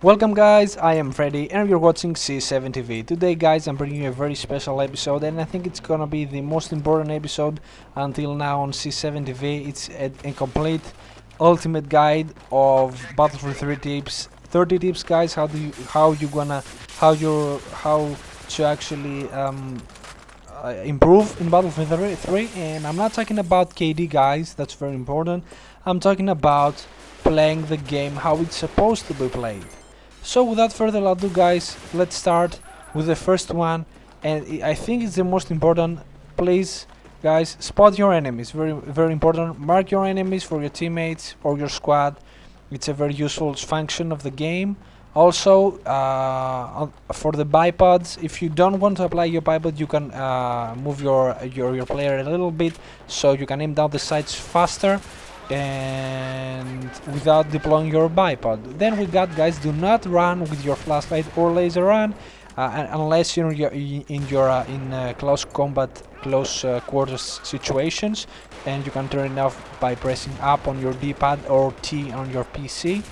Welcome guys, I am Freddy and you're watching C7 TV. Today guys, I'm bringing you a very special episode, and I think it's gonna be the most important episode until now on C7 TV. It's a complete ultimate guide of Battlefield 3 tips. 30 tips guys, how to actually improve in Battlefield 3. And I'm not talking about KD guys, that's very important. I'm talking about playing the game how it's supposed to be played. So without further ado guys, let's start with the first one, and I think it's the most important. Please guys, spot your enemies, very important. Mark your enemies for your teammates or your squad. It's a very useful function of the game. Also for the bipods, if you don't want to apply your bipod, you can move your player a little bit so you can aim down the sights faster and without deploying your bipod. Then we got guys, do not run with your flashlight or laser run unless you're in close combat, close quarters situations, and you can turn it off by pressing up on your D-pad or T on your PC.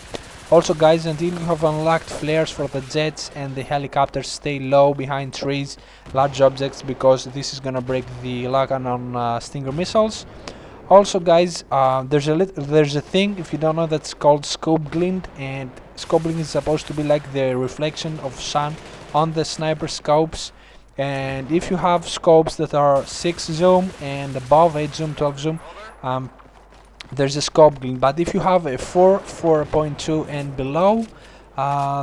Also guys, until you have unlocked flares for the jets and the helicopters, stay low behind trees, large objects, because this is gonna break the lock-on on Stinger missiles. Also guys, there's a thing, if you don't know, that's called scope glint, and scope glint is supposed to be like the reflection of sun on the sniper scopes. And if you have scopes that are 6 zoom and above 8 zoom, 12 zoom, there's a scope glint. But if you have a 4.2 and below,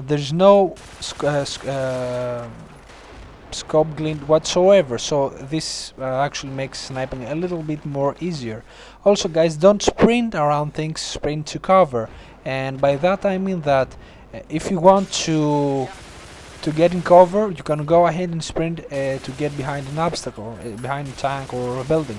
there's no scope glint whatsoever, so this actually makes sniping a little bit more easier. Also guys, don't sprint around things, sprint to cover, and by that I mean that if you want to get in cover, you can go ahead and sprint to get behind an obstacle, behind a tank or a building.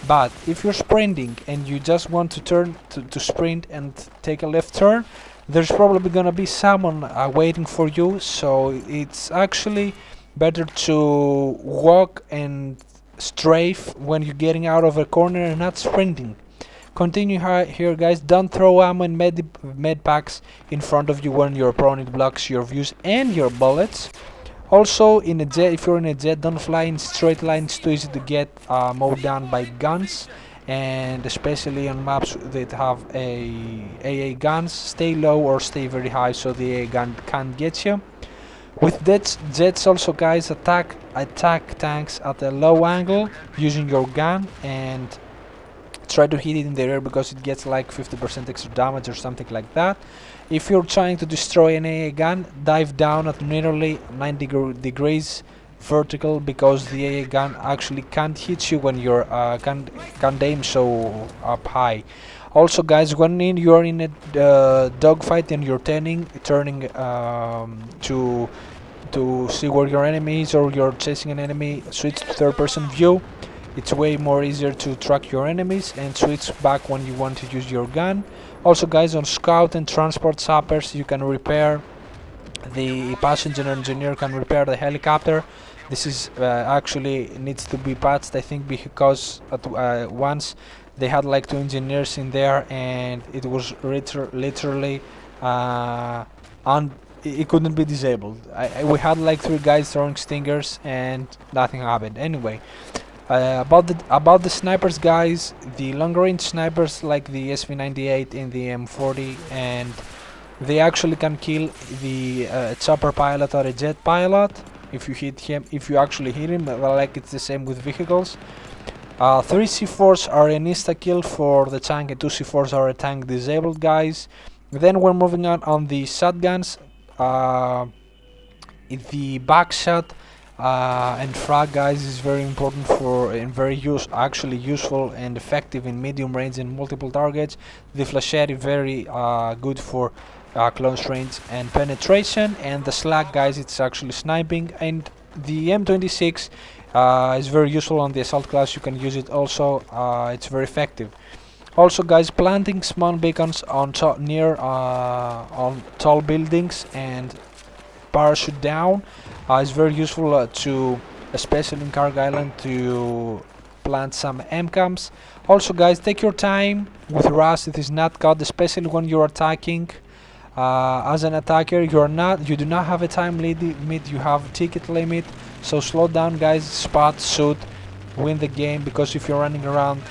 But if you're sprinting and you just want to turn to sprint and take a left turn, there's probably gonna be someone waiting for you, so it's actually better to walk and strafe when you're getting out of a corner and not sprinting. Continue here guys, don't throw ammo and med packs in front of you when your opponent blocks your views and your bullets. Also in a jet, if you're in a jet, don't fly in straight lines, too easy to get mowed down by guns, and especially on maps that have AA guns, stay low or stay very high so the AA gun can't get you. With jets also guys, attack tanks at a low angle using your gun and try to hit it in the air because it gets like 50% extra damage or something like that. If you're trying to destroy an AA gun, dive down at nearly 90 degrees vertical, because the AA gun actually can't hit you when you're can't aim so up high. Also guys, when you're in a dogfight and you're turning to see where your enemy is, or you're chasing an enemy, switch to third-person view. It's way more easier to track your enemies, and switch back when you want to use your gun. Also guys, on scout and transport sappers, you can repair, the passenger engineer can repair the helicopter. This is actually needs to be patched, I think, because once they had like 2 engineers in there and it was literally it couldn't be disabled. We had like 3 guys throwing stingers and nothing happened. Anyway, about the snipers guys, the long range snipers like the SV98 and the M40, and they actually can kill the chopper pilot or a jet pilot if you hit him, if you actually hit him. Like it's the same with vehicles. 3 C4s are an insta kill for the tank, and 2 C4s are a tank disabled guys. Then we're moving on the shotguns. The back shot and frag guys is very important for, and very actually useful and effective in medium range and multiple targets. The flashette is very good for close range and penetration, and the slag guys, it's actually sniping. And the M26 is very useful on the assault class, you can use it also, it's very effective. Also guys, planting small beacons on on tall buildings and parachute down is very useful to especially in Carg Island, to plant some M-cams. Also guys, take your time with Rust. It is not cut, especially when you're attacking. As an attacker, you do not have a time limit, you have ticket limit, so slow down guys, spot, shoot, win the game, because if you're running around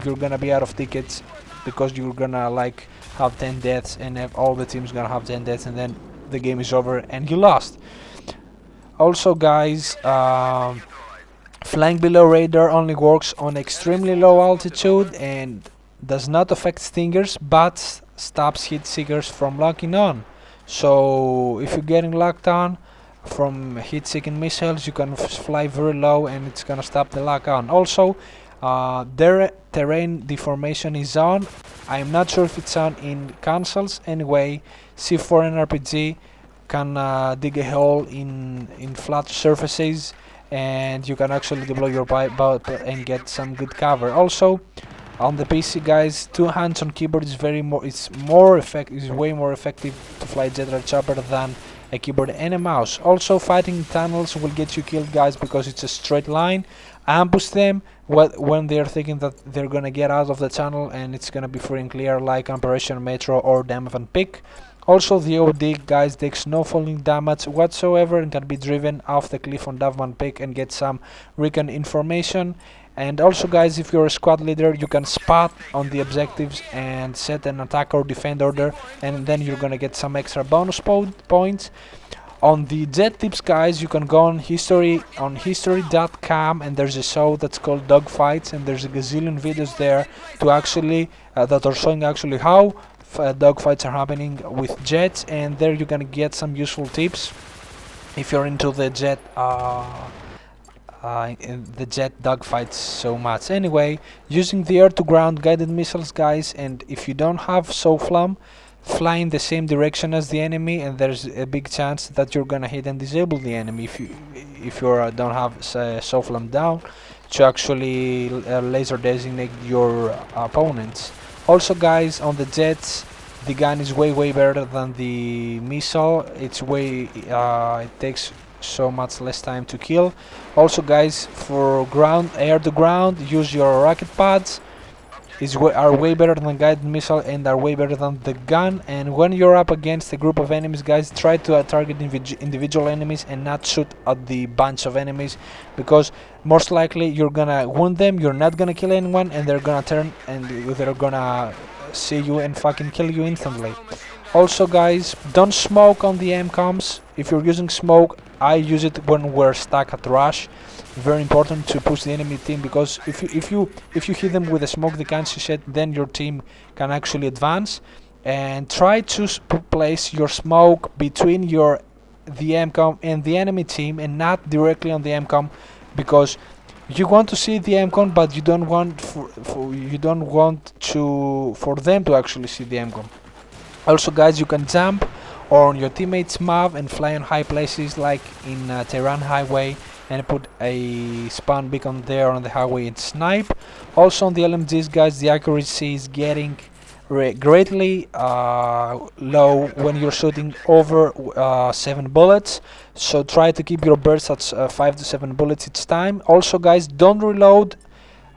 you're gonna be out of tickets, because you're gonna like have 10 deaths, and all the teams gonna have 10 deaths, and then the game is over and you lost. Also guys, flying below radar only works on extremely low altitude and does not affect stingers, but stops heat seekers from locking on. So if you're getting locked on from heat seeking missiles, you can fly very low and it's gonna stop the lock on. Also, their terrain deformation is on. I'm not sure if it's on in consoles. Anyway, C4 and RPG can dig a hole in flat surfaces, and you can actually deploy your boat and get some good cover. Also, on the PC guys, two hands on keyboard is way more effective to fly Jet Chopper than a keyboard and a mouse. Also, fighting tunnels will get you killed guys, because it's a straight line. Ambush them when they're thinking that they're gonna get out of the tunnel and it's gonna be free and clear, like Operation Metro or Donovan Peak. Also, the OD guys takes no falling damage whatsoever and can be driven off the cliff on Donovan Peak and get some recon information. And also guys, if you're a squad leader, you can spot on the objectives and set an attack or defend order, and then you're gonna get some extra bonus points. On the jet tips guys, you can go on history.com, and there's a show that's called Dogfights, and there's a gazillion videos there to actually that are showing actually how dogfights are happening with jets, and there you're gonna get some useful tips if you're into the jet dogfights so much. Anyway, using the air-to-ground guided missiles guys, and if you don't have SOFLAM, fly in the same direction as the enemy, and there's a big chance that you're gonna hit and disable the enemy if you don't have SOFLAM down to actually laser designate your opponents. Also guys, on the jets, the gun is way better than the missile. It takes so much less time to kill. Also guys, for air to ground, use your rocket pads. Are way better than guided missile and are way better than the gun. And when you're up against a group of enemies guys, try to target individual enemies and not shoot at the bunch of enemies, because most likely you're gonna wound them, you're not gonna kill anyone, and they're gonna turn and they're gonna see you and fucking kill you instantly. Also guys, don't smoke on the MCOMs. If you're using smoke, I use it when we're stuck at rush. Very important to push the enemy team, because if you hit them with a smoke they can't see shit, then your team can actually advance. And try to place your smoke between the MCOM and the enemy team, and not directly on the MCOM, because you want to see the MCOM, but you don't want for them to actually see the MCOM. Also guys, you can jump on your teammates' map and fly on high places like in Tehran Highway, and put a spawn beacon there on the highway and snipe. Also on the LMGs guys, the accuracy is getting greatly low when you're shooting over 7 bullets, so try to keep your bursts at 5 to 7 bullets each time. Also guys, don't reload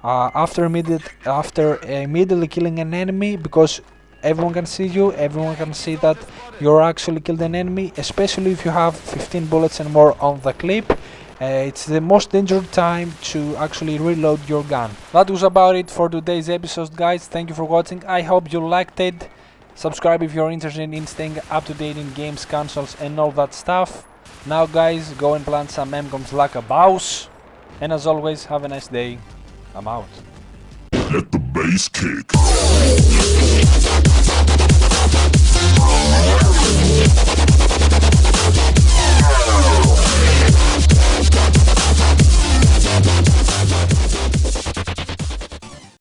after immediately killing an enemy, because everyone can see you, everyone can see that you're actually killed an enemy, especially if you have 15 bullets and more on the clip. It's the most dangerous time to actually reload your gun. That was about it for today's episode guys. Thank you for watching, I hope you liked it. Subscribe if you're interested in staying up to date in games, consoles and all that stuff. Now guys, go and plant some MCOMs like a boss. And as always, have a nice day. I'm out. Let the bass kick.